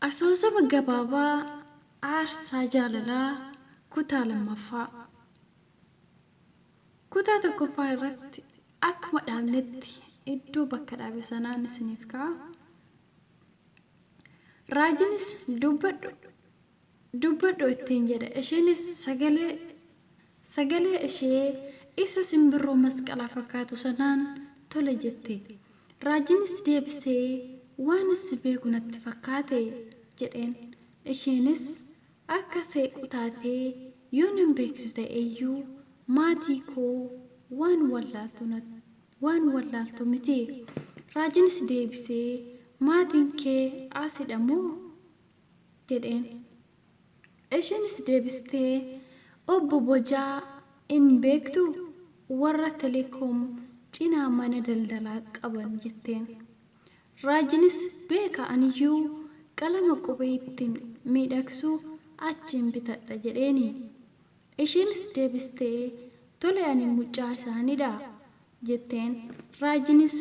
Asoosama gabaabaa aarsaa jaalalaa kutaa lammaffaa. Kutaa tokkoffaa irratti akkuma dhaabnetti iddoo bakka dhaabe sanaan isiniif ka'a. Raajinis dubbadhu ittiin jedha. Isheenis sagalee ishee isa simbirroo masqalaa fakkaatu sanaan tole jette. Raajinis deebisee waan si beeku natti fakkaate jedheen. Isheenis akka seequ taatee yoo nan beeksisu ta'eyyuu maatii koo waan wallaaltu miti. Raajinis deebisee maatiin kee asidha moo jedheen. Isheenis deebistee obbo Bojaa in beektu warra telekoom cinaa mana daldalaa qaban jetteen. Raajinis beeka aniyyuu qalama qubee ittiin miidhagsu achiin bitadha jedheeni. Isheenis deebistee tole ani mucaa isaaniidha jetteen. Raajinis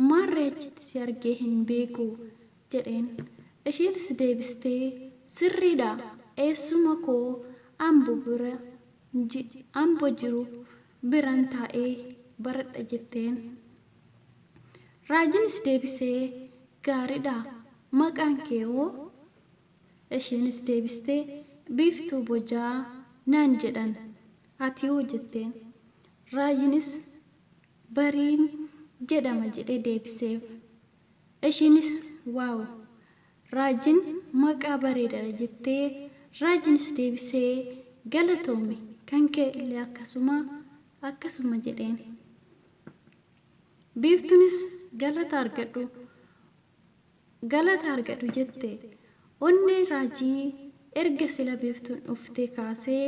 maarree achitti si argee hin beeku jedheen. Isheenis deebistee sirriidha eessuma koo amboo jiru biran taa'ee baradha jetteen. Raajinis deebisee gaariidha maqaan kee hoo? Isheenis deebistee Biiftuu Bojaa naan jedhan ati hoo jetteen. Raajinis Bariin jedhama jedhee deebiseef. Isheenis waaw Raajin maqaa bareedaadha jettee. Raajinis deebisee galatoomi kan kee illee akkasuma jedheen. Biiftuunis galata argadhu jette. Onnee Raajii erga sila Biiftuun dhuftee kaasee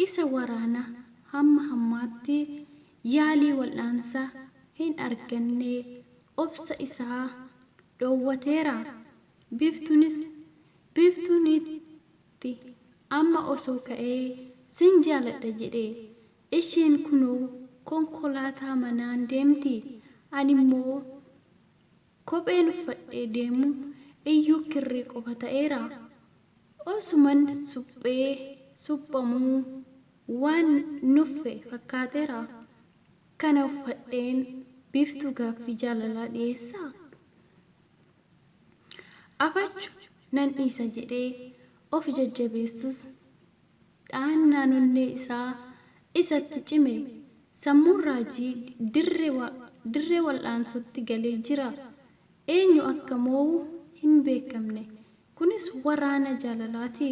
isa waraana hammaatti yaalii wal'aansa hin arganne obsa isaa dhoowwateera. Biiftuunitti amma osoo ka'ee sin jaaladha jedhee. Isheen kunoo konkolaataa manaan deemti. Ani immoo kopheen uffadhee deemu iyyuu kirrii qofa ta'eera. Osuman suphamuu waan nuffe fakkaateera. Kana uffadheen Biiftuu gaaffii jaalalaa dhiyeessaa. Afachu nan dhiisa jedhee of jajjabeessus dhaannaan onnee isaa isatti cime. Sammuun Raajii dirree wal'aansotti galee jira. Eenyu akka moo'u hin beekamne. Kunis waraana jaalalaati.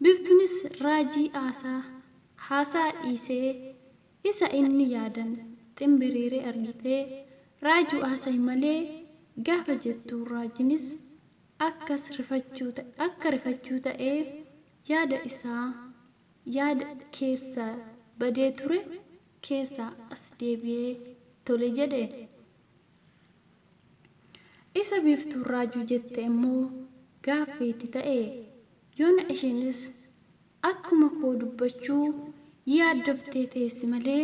Biiftuunis Raajii haasaa dhiisee isa inni yaadan ximbiriiree argitee Raajuu haasa'e malee gaafa jettu Raajinis akka rifachuu ta'ee yaada keessa badee ture keessaa as deebi'ee tole jedhe. Isa Biiftuun Raajuu jette immoo gaaffiitti ta'e. Yoona isheenis akkuma koo dubbachuu yaaddoftee teessi malee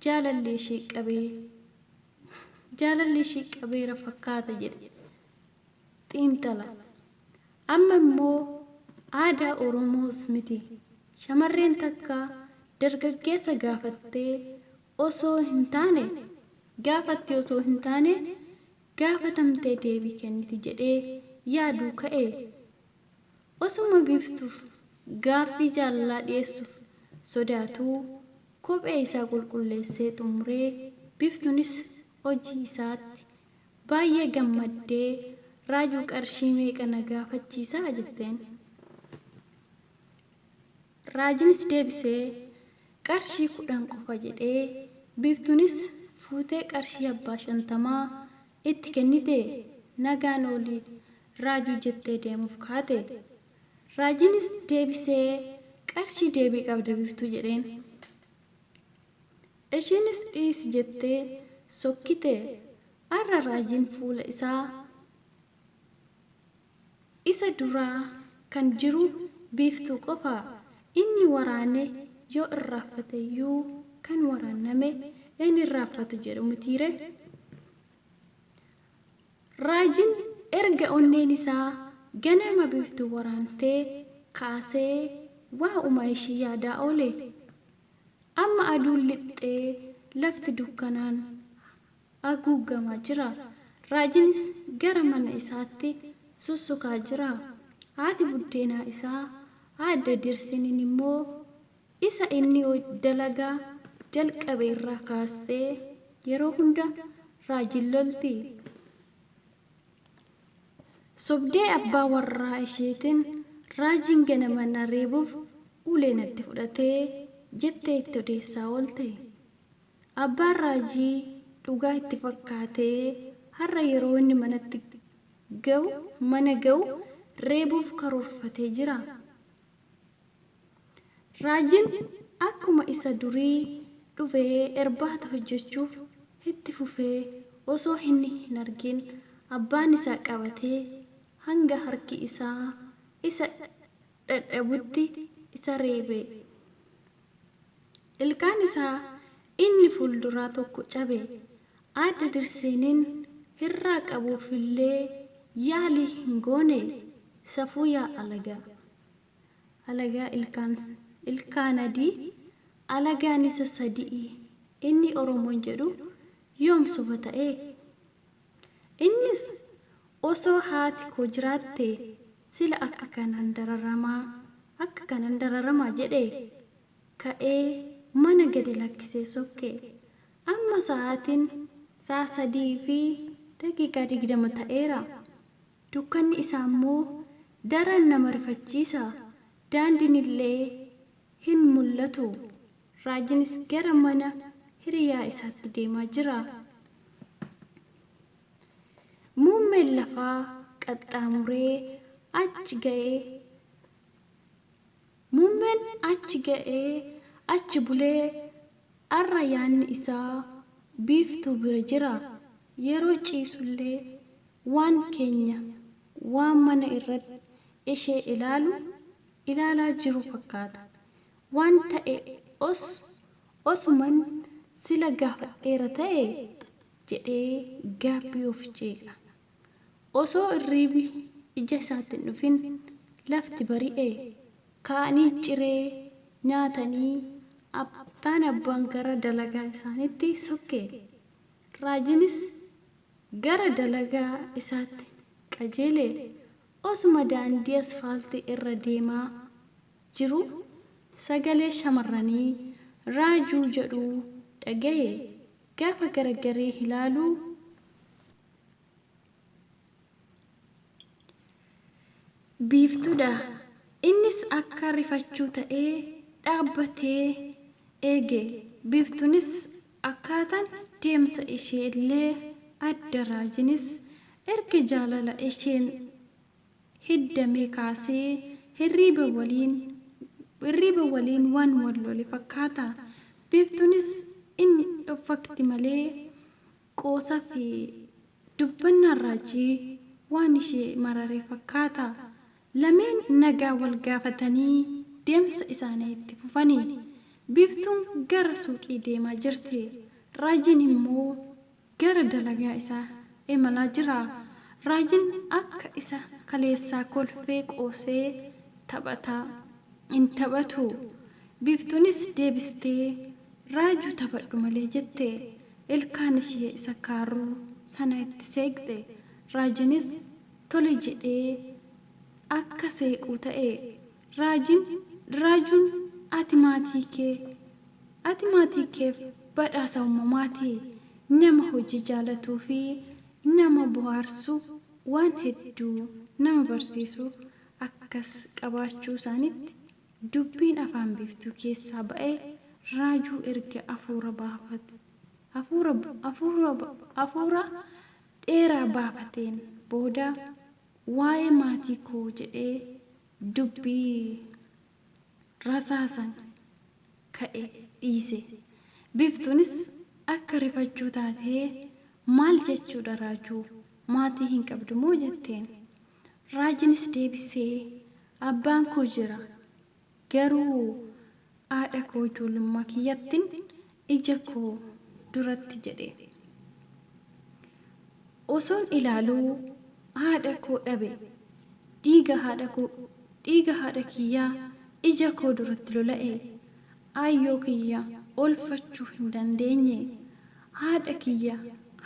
jaalallee ishee qabeera fakkaata jedhe xiinxala. Amma immoo aadaa Oromoos miti. Shamarreen takka dargaggeessa gaafattee osoo hin taane gaafatamtee deebii kenniti jedhee yaaduu ka'e. Osuma Biiftuuf gaaffii jaalalaa dhiyeessuuf sodaatuu kophee isaa qulqulleessee xumuree Biiftuunis hojii isaatti baay'ee gammaddee Raajuu qarshii meeqa na gaafachiisaa jetteen. Raajinis deebisee qarshii 10 qofa jedhee. Biiftuunis fuutee qarshii 50 itti kennite. Nagaan olii Raajuu jettee deemuuf kaate. Raajinis deebisee qarshii deebii qabda Biiftuu jedheen. Isheenis dhiisi jettee sokkite. Har'a Raajiin fuula isa duraa kan jiru Biiftuu qofa. Inni waraane yoo irraaffateyyuu kan waraaname inni irraaffatu jedhu mitiire. Raajiin erga onneen isaa ganama biiftuu waraantee kaasee waa'uma ishii yaadaa oole. Amma aduun lixxee lafti dukkanaan haguugamaa jira. Raajinis gara mana isaatti sussukaa jira. Haati buddeenaa isaa Aadde Dirsiniin immoo isa inni dalagaa jalqabe irraa kaastee yeroo hunda Raajin lolti. Sobdee abbaa warraa isheetiin Raajiin ganama na reebuuf ulee natti fudhatee jettee itti odeessaa oolte. Abbaan Raajii dhugaa itti fakkaatee har'a yeroo inni mana ga'u reebuuf karoorfatee jira. Raajiin akkuma isa durii dhufee irbaata hojjechuuf itti fufee osoo hin argin abbaan isaa qabatee hanga harki isaa isa dadhabutti isa reebe. Ilkaan isaa inni fuulduraa tokko cabe. Aadde Dirsiniin hirraa qabuufillee yaalii hin goone. Safuu yaa alagaa ilkaan adii alagaan isa sadii inni Oromoon jedhu yoom soba ta'e. Innis osoo haati koo jiraatte sila akka kanan dararamaa jedhe ka'ee mana gadi lakkisee sokke. Amma sa'aatiin 3:20 ta'eera. Dukkanni isaa immoo daran nama rifachiisa. Daandiin illee hin mul'atu. Raajinis gara mana hiriyaa isaatti deemaa jira. Muummeen lafaa qaxxaamuree achi ga'ee achi bulee har'a yaanni isaa biiftuu bira jira. Yeroo ciisullee waan mana irratti ishee ilaalaa jiru fakkaata. Waan ta'e osuman sila gaafadheera ta'e jedhee gaabbii of ceeqa. Osoo irriibi ija isaatti hin dhufin lafti bari'e. Ka'anii ciree nyaatanii abbaan gara dalagaa isaaniitti sokke. Raajinis gara dalagaa isaatti qajeele. Osuma daandii asfaaltii irra deemaa jiru sagalee shamarranii raajuu jedhu dhagaye. Gaafa garagaree ilaalu biiftuudha. Innis akka rifachuu ta'ee dhaabbatee eege. Biiftuunis akkaataan deemsa ishee illee adda. Raajinis erga jaalala isheen hiddamee kaasee hirriiba waliin waan wal lole fakkaata. Biiftuunis inni dhofakti malee qoosaa fi dubbannaan Raajii waan ishee marare fakkaata. Lameen nagaa wal gaafatanii deemsa isaanii itti fufanii. Biiftuun gara suuqii deemaa jirti. Raajiin immoo gara dalagaa isaa imalaa jira. Raajiin akka isa kaleessaa kolfee qoosee hin taphatu. Biiftuunis deebistee raajuu taphadhu malee jette. Ilkaan ishee isa kaaruu sana itti seeqxe. Raajiinis tole jedhee akka seequu ta'e. Raajuun ati maatii keef badhaasa uumamaati. Nama hojii jaalatuu fi nama bohaarsu waan hedduu nama barsiisu akkas qabaachuu isaaniitti dubbiin afaan biiftuu keessaa ba'ee raajuu erga hafuura dheeraa baafateen booda waa'ee maatii koo jedhee dubbii rasaasan ka'e dhiise. Biiftuunis akka rifachuu taatee maal jechuudha raajuu maatii hin qabdu moo jetteen. Raajinis deebisee abbaan koo jira garuu haadha koo ijoollummaa kiyyattiin ija koo duratti jedhe. Osoon ilaaluu haadha koo dhabe dhiiga haadha kiyyaa ija koo duratti lola'e. Ayyoo kiyya oolfachuu hin dandeenye. Haadha kiyya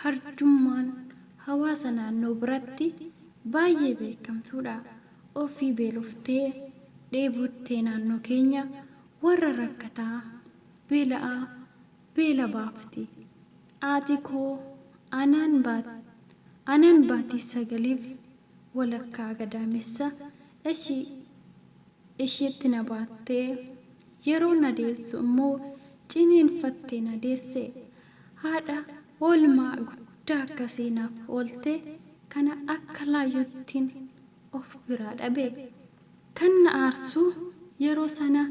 harjummaan hawaasa naannoo biratti baay'ee beekamtuudha. Ofii beeloftee dheebottee naannoo keenya warra rakkataa beela'aa beela baafti. Haati koo anaan baatii 9 walakkaa gadaamessa isheetti na baattee yeroo na deessu immoo ciniinfattee na deesse. Haadha oolmaa guddaa akkasii naaf oolte kana akka laayyottiin of biraa dhabe. Kan na aarsu yeroo sana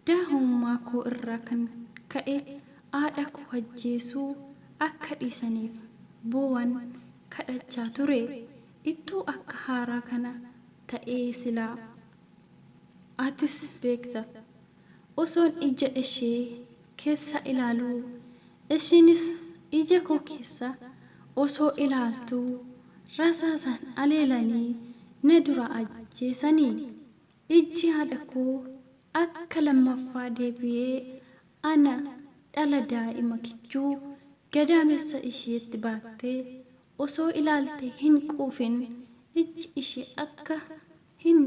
daahummaa koo irraa kan ka'e haadha koo ajjeesuu akka dhiisaniif boo'an kadhachaa ture. Ittuu akka haaraa kana ta'ee silaa atis beekta. Osoon ija ishee keessa ilaaluu isheenis ija koo keessa osoo ilaaltuu rasaasaan aleelanii na dura ajjeesanii. Ijji haadha koo akka lammaffaa deebi'ee ana dhala daa'ima kichuu gadaamessa isheetti baattee osoo ilaalte hin quufin ijji ishee akka hin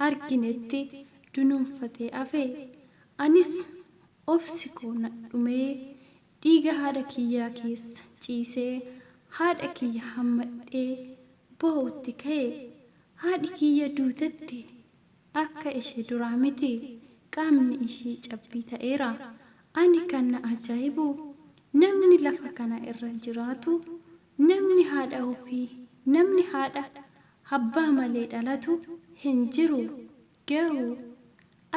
arginetti dunuunfatee hafe. Anis obsi koo na dhumee dhiiga haadha kiyyaa keessa ciisee haadha kiyya hammadhee boo'utti ka'e. Haadhi kiyya duutetti akka ishee duraa miti. Qaamni ishee cabbii ta'eera. Ani kan na ajaa'ibu namni lafa kana irra jiraatu namni haadha abbaa malee dhalatu hin jiru. Garuu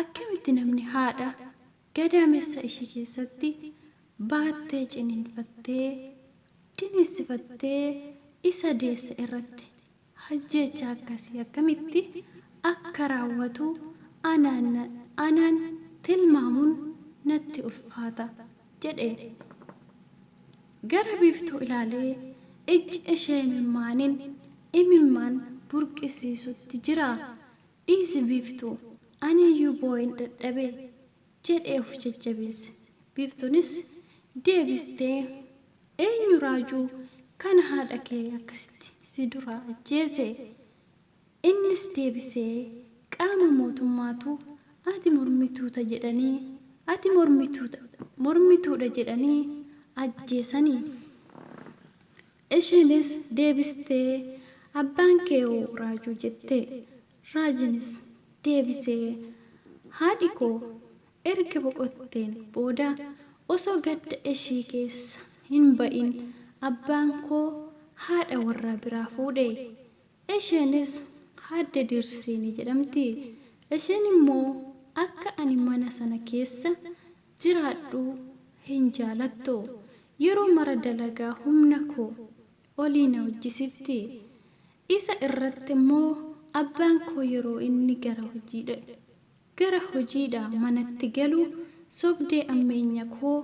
akkamitti namni haadha gadaamessa ishee keessatti baattee ciniinsifattee isa deesse irratti ajjeechaa akkasii akkamitti akka raawwatu anaan tilmaamuun natti ulfaata jedhe. Gara biiftuu ilaalee ijji ishee imimmaan burqisiisutti jira. Dhiisi biiftuu aniyyuu boo'in dadhabe jedhee of jajjabeesse. Biiftuunis deebistee eenyu raajuu kana haadha kee akkasitti si dura ajjeese? Innis deebisee qaama mootummaatu ati mormituudha jedhanii ajjeesanii. Isheenis deebistee abbaan kee raajuu jette. Raajinis deebisee haadhi koo erga boqotteen booda osoo gadda ishee keessa hin ba'in abbaan koo haadha warra biraa fuudhe. Isheenis haadha Dirsiinii jedhamti. Isheen immoo akka ani mana sana keessa jiraadhu hin jaalattu. Yeroo mara dalagaa humna koo olii na hojjisifti. Isa irratti immoo abbaan koo yeroo inni gara hojiidha manatti galu sobdee ammeenya koo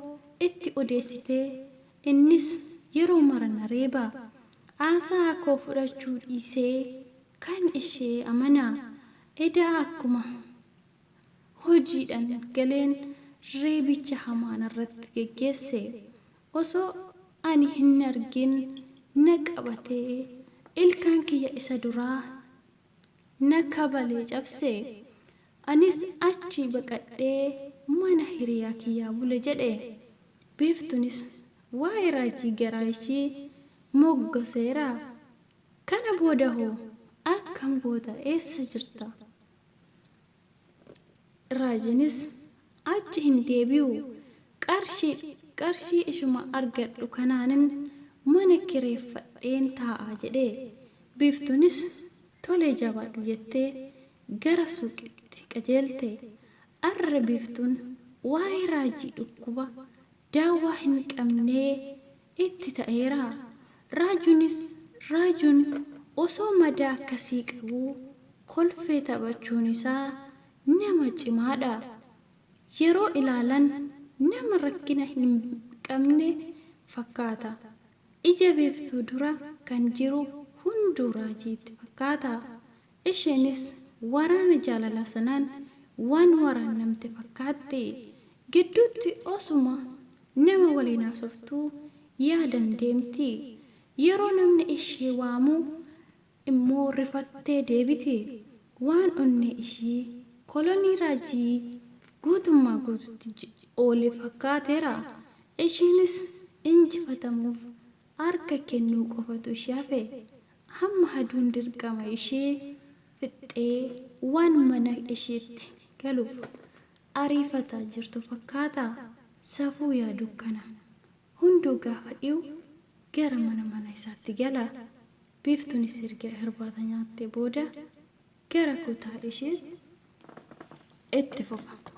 itti odeessitee innis yeroo mara na reeba. Aasaa koo fudhachuu dhiisee kan ishee amanaa. Edaa akkuma hojiidhaan galeen reebicha hamaan irratti geggeesse. Osoo ani hin argin na qabatee ilkaan kiyya isa duraa na kabalee cabse. Anis achi baqadhee mana hiriyaa kiyyaa bule jedhe. Biiftuunis waa'ee raajii garaa ishee moggaseera. Kana booda hoo akkam goota? Eessa jirta? Raajinis achi hin deebi'u. Qarshii ishuma argadhu kanaanin mana kireeffadheen taa'aa jedhe. Biiftuunis tolee jabaadhu jettee gara suuqitti qajeelte. Arra biiftuun waa'ee raajii dhukkuba daawaa hin qabnee itti ta'eera. Raajuun osoo madaa akkasii qabu kolfee taphachuun isaa nama cimaadha. Yeroo ilaalan nama rakkina hin qabne fakkaata. Ija biiftuu dura kan jiru hunduu raajiitti fakkaata. isheenis waraana jaalalaa sanaan waan waraannamte fakkaatti. Gidduutti osuma nama waliin haasoftuu yaadan deemti. Yeroo namni ishee waamu immoo rifattee deebiti. Waan onnee ishee kolonii raajii guutummaa guututti oole fakkaateera. Isheenis injifatamuuf harka kennuu qofatu ishee hafe. Hamma aduun dirqama ishee fixxee waan mana isheetti galuuf ariifataa jirtu fakkaata. Safuu yaadu kana hunduu gaafa dhiyu gara mana isaatti gala. Biiftuunis erga irbaata nyaattee booda gara kutaa ishee itti fufa.